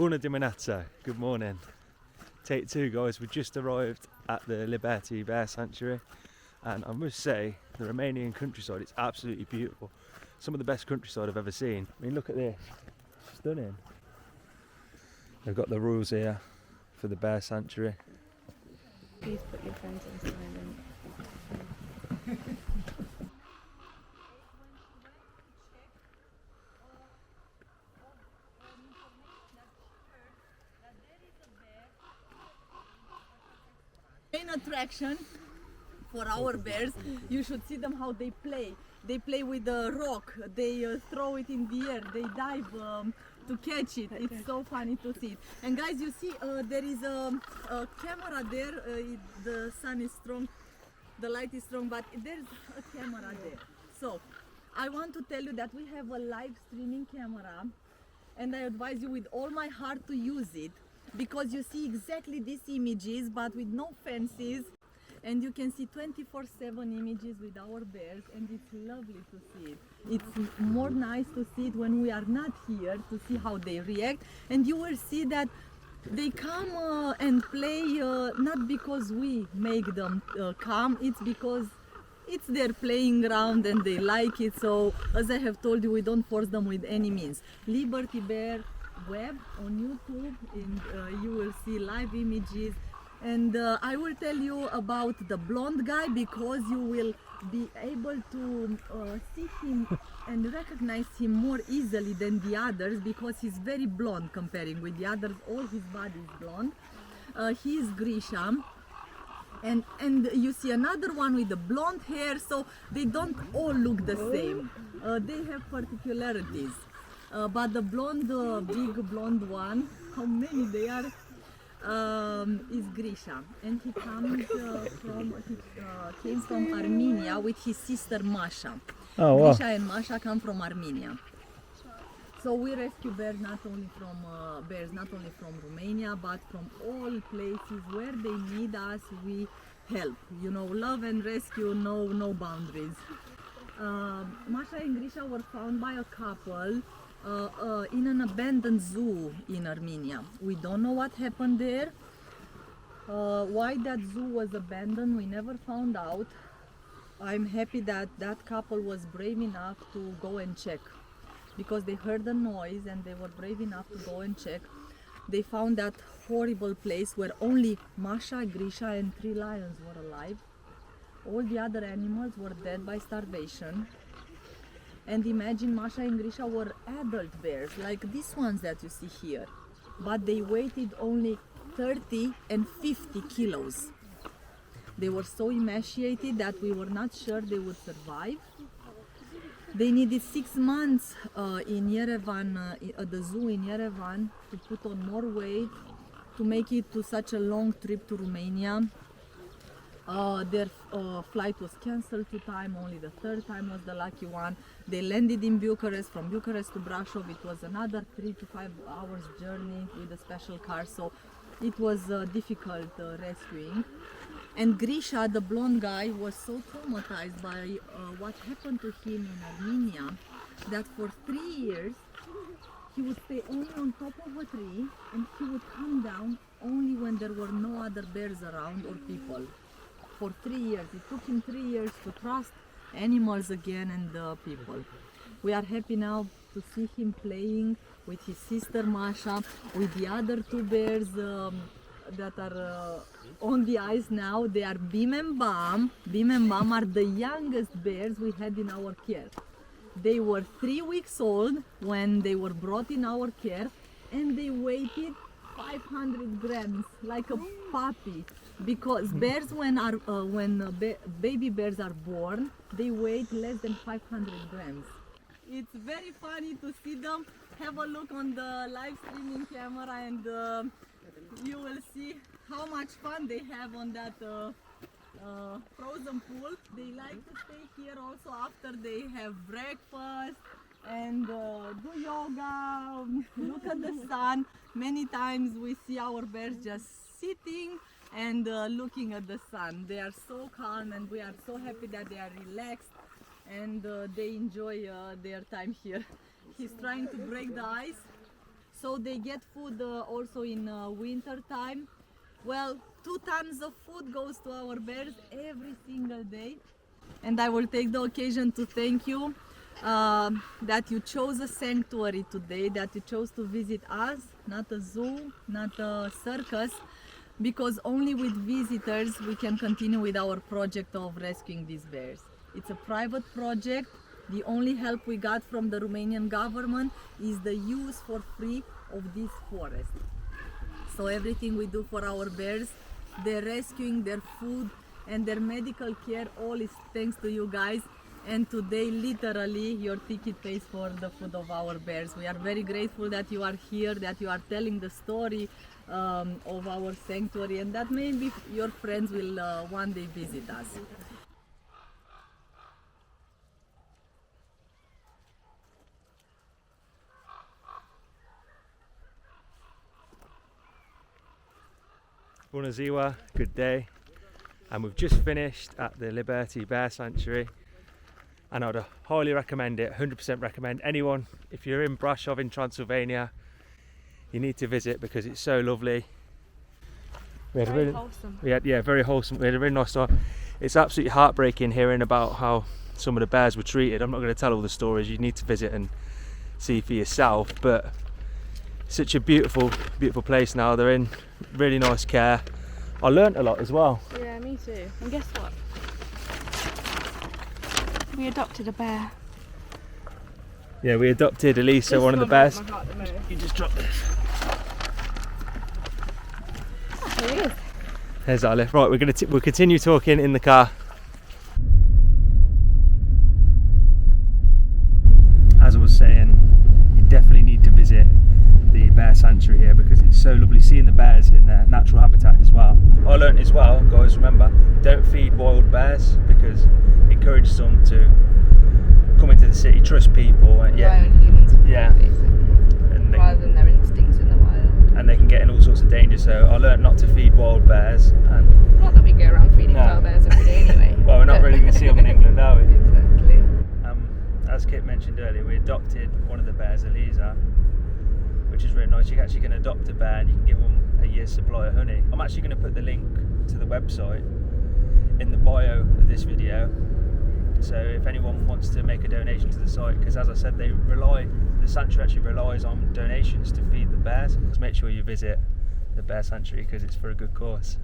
Bună dimineața, good morning. Take two, guys. We just arrived at the Libearty Bear Sanctuary, and I must say the Romanian countryside, it's absolutely beautiful. Some of the best countryside I've ever seen. I mean, look at this, stunning. They've got the rules here for the bear sanctuary. Please put your phones on silent. Main attraction for our bears, you should see them how they play. They play with the rock, they throw it in the air, they dive to catch it. Okay. It's so funny to see it. And guys, you see there is a camera there. The sun is strong, the light is strong, but there's a camera there. So I want to tell you that we have a live streaming camera, and I advise you with all my heart to use it, because you see exactly these images but with no fences, and you can see 24/7 images with our bears, and it's lovely to see it. It's more nice to see it when we are not here, to see how they react, and you will see that they come and play not because we make them come, it's because it's their playing ground and they like it. So as I have told you, we don't force them with any means. Libearty Bear web on YouTube, and you will see live images, and I will tell you about the blonde guy, because you will be able to see him and recognize him more easily than the others, because he's very blonde comparing with the others. All his body is blonde. He is Grisha, and you see another one with the blonde hair, so they don't all look the same. They have particularities. But the blonde, big blonde one, how many they are, is Grisha, and he comes came from Armenia with his sister Masha. Oh, wow. Grisha and Masha come from Armenia. So we rescue bears not only from Romania, but from all places where they need us. We help. You know, love and rescue, no boundaries. Masha and Grisha were found by a couple in an abandoned zoo in Armenia. We don't know what happened there. Why that zoo was abandoned, we never found out. I'm happy that that couple was brave enough to go and check, because they heard the noise and they were brave enough to go and check. They found that horrible place where only Masha, Grisha and 3 lions were alive. All the other animals were dead by starvation. And imagine, Masha and Grisha were adult bears, like these ones that you see here. But they weighted only 30 and 50 kilos. They were so emaciated that we were not sure they would survive. They needed 6 months in Yerevan, at the zoo in Yerevan, to put on more weight, to make it to such a long trip to Romania. Their flight was cancelled 2 times, only the 3rd time was the lucky one. They landed in Bucharest. From Bucharest to Brasov, it was another 3 to 5 hours journey with a special car, so it was difficult rescuing. And Grisha, the blonde guy, was so traumatized by what happened to him in Armenia, that for 3 years he would stay only on top of a tree, and he would come down only when there were no other bears around or people. For 3 years. It took him 3 years to trust animals again and people. We are happy now to see him playing with his sister Masha, with the other 2 bears that are on the ice now. They are Bim and Bam. Bim and Bam are the youngest bears we had in our care. They were 3 weeks old when they were brought in our care, and they weighed 500 grams, like a puppy. Because bears, when baby bears are born, they weigh less than 500 grams. It's very funny to see them. Have a look on the live streaming camera, and you will see how much fun they have on that frozen pool. They like to stay here also after they have breakfast and do yoga, look at the sun. Many times we see our bears just sitting and looking at the sun. They are so calm, and we are so happy that they are relaxed and they enjoy their time here. He's trying to break the ice so they get food also in winter time. Well, 2 tons of food goes to our bears every single day. And I will take the occasion to thank you that you chose a sanctuary today, that you chose to visit us, not a zoo, not a circus, because only with visitors we can continue with our project of rescuing these bears. It's a private project. The only help we got from the Romanian government is the use for free of this forest. So everything we do for our bears, their rescuing, their food and their medical care, all is thanks to you guys. And today literally your ticket pays for the food of our bears. We are very grateful that you are here, that you are telling the story of our sanctuary, and that maybe your friends will one day visit us. Bună ziua, good day, and we've just finished at the Libearty Bear Sanctuary, and I'd highly recommend it, 100% recommend anyone, if you're in Brasov in Transylvania, you need to visit because it's so lovely. We had Very wholesome. Very wholesome. We had a really nice time. It's absolutely heartbreaking hearing about how some of the bears were treated. I'm not going to tell all the stories, you need to visit and see for yourself, but such a beautiful place now. They're in really nice care. I learnt a lot as well. Yeah, me too. And guess what? We adopted a bear. Yeah, we adopted Elisa, one of the bears. You just dropped this. Oh, here it is. There's Alice. Right, we'll continue talking in the car. As I was saying, you definitely need to visit the bear sanctuary here because it's so lovely seeing the bears in their natural habitat as well. I learnt as well, guys, remember, don't feed wild bears because it encourages them to come into the city, trust people, and Rely on humans for yeah, and rather than their instincts in the wild. And they can get in all sorts of danger. So I learnt not to feed wild bears. And Not that we go around feeding wild bears every day anyway. well, we're not really going to see them in England, are we? Exactly. As Kit mentioned earlier, we adopted one of the bears, Elisa, which is really nice. You actually can adopt a bear and you can give them a year's supply of honey. I'm actually going to put the link to the website in the bio of this video. So if anyone wants to make a donation to the site, because as I said, the sanctuary actually relies on donations to feed the bears. Just make sure you visit the bear sanctuary because it's for a good cause.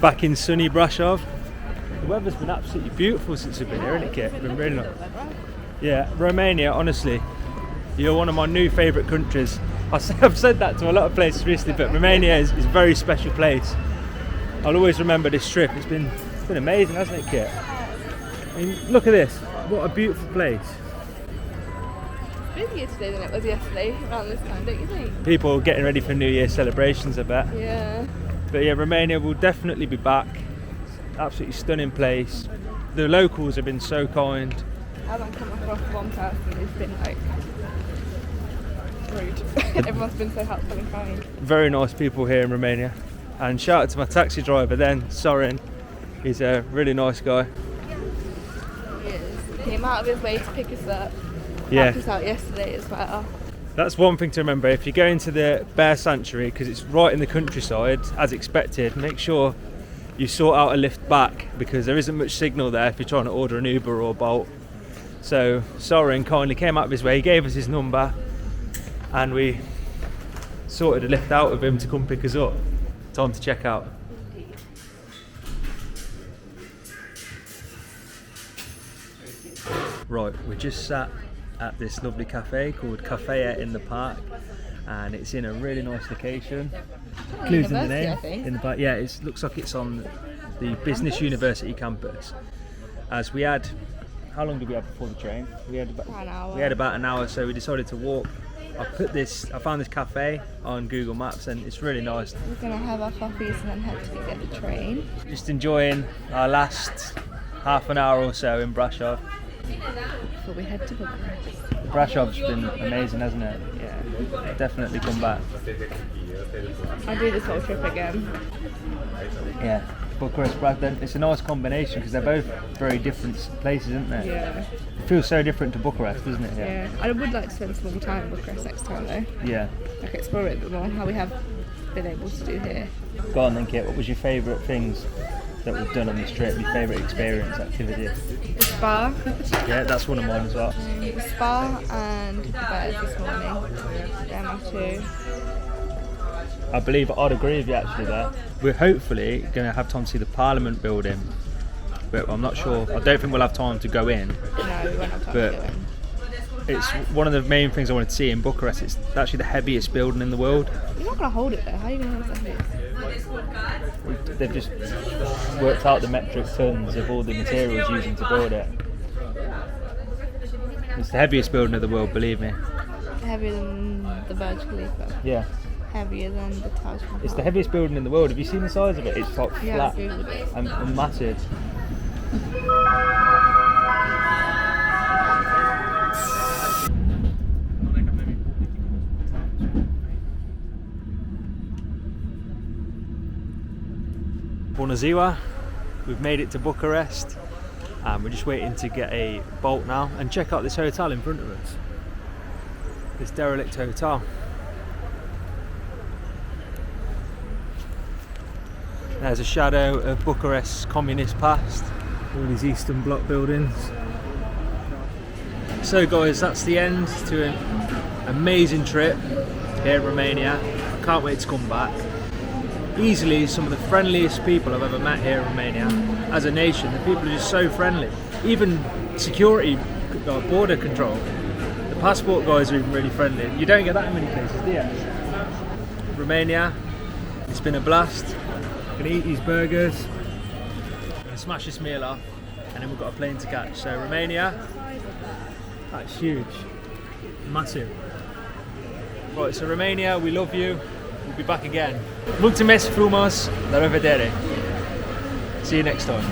Back in sunny Brasov. The weather's been absolutely beautiful since we've been here, hasn't it, Kit? It's been really nice. Yeah, Romania, honestly, you're one of my new favourite countries. I've said that to a lot of places recently, but Romania is a very special place. I'll always remember this trip. It's been amazing, hasn't it, Kit? I mean, look at this. What a beautiful place. It's busier today than it was yesterday around this time, don't you think? People getting ready for New Year celebrations, I bet. Yeah. But yeah, Romania will definitely be back. Absolutely stunning place. The locals have been so kind. I haven't come across one person who's been like rude. Everyone's been so helpful and kind. Very nice people here in Romania. And shout out to my taxi driver then, Soren. He's a really nice guy. He is. He came out of his way to pick us up. Yeah. Helped us out yesterday as well. That's one thing to remember. If you go into the bear sanctuary, because it's right in the countryside, as expected, make sure you sort out a lift back because there isn't much signal there if you're trying to order an Uber or Bolt. So Soren kindly came out of his way, he gave us his number and we sorted a lift out of him to come pick us up. Time to check out. Right, we just sat at this lovely cafe called Kafea in the park, and it's in a really nice location. Including the name in the park. Yeah, it looks like it's on the Business University campus. As we had, how long did we have before the train? We had about an hour. We had about an hour, so we decided to walk. I found this cafe on Google Maps, and it's really nice. We're gonna have our coffees and then head to get the train. Just enjoying our last half an hour or so in Brasov. Before we head to Bucharest. Brasov's been amazing, hasn't it? Yeah, definitely come back. I'll do this whole trip again. Yeah, Bucharest, Brasov. It's a nice combination because they're both very different places, aren't they? Yeah. It feels so different to Bucharest, doesn't it? Yeah. I would like to spend some more time in Bucharest next time though. Yeah. Like explore it a bit more, how we have been able to do here. Go on then, Kit. What was your favourite things that we've done on this trip? Your favourite experience, activity? The spa. Yeah, that's one of mine as well. The spa and the birds this morning. They're my two. I believe I'd agree with you actually there. We're hopefully going to have time to see the Parliament building, but I'm not sure. I don't think we'll have time to go in. No, we won't have time But to go in. it's one of the main things I wanted to see in Bucharest. It's actually the heaviest building in the world. You're not going to hold it though. How are you going to hold it like this? They've just worked out the metric tons of all the materials using to build it. It's the heaviest building of the world, believe me. Heavier than the Burj Khalifa. Yeah. Heavier than the Taj Mahal. It's the heaviest building in the world. Have you seen the size of it? It's like Yeah, flat I've Googled it. and massive. Bună ziua. We've made it to Bucharest and we're just waiting to get a bolt now and check out this hotel in front of us. This derelict hotel. There's a shadow of Bucharest's communist past, all these Eastern Bloc buildings. So guys, that's the end to an amazing trip here in Romania. I can't wait to come back. Easily some of the friendliest people I've ever met here in Romania. As a nation, the people are just so friendly. Even security, border control, the passport guys are even really friendly. You don't get that in many places, do you? Romania, it's been a blast. Gonna eat these burgers, gonna smash this meal off, and then we've got a plane to catch. So Romania, that's huge, massive. Right, so Romania, we love you. We'll be back again. Mulțumesc frumos, la revedere. See you next time.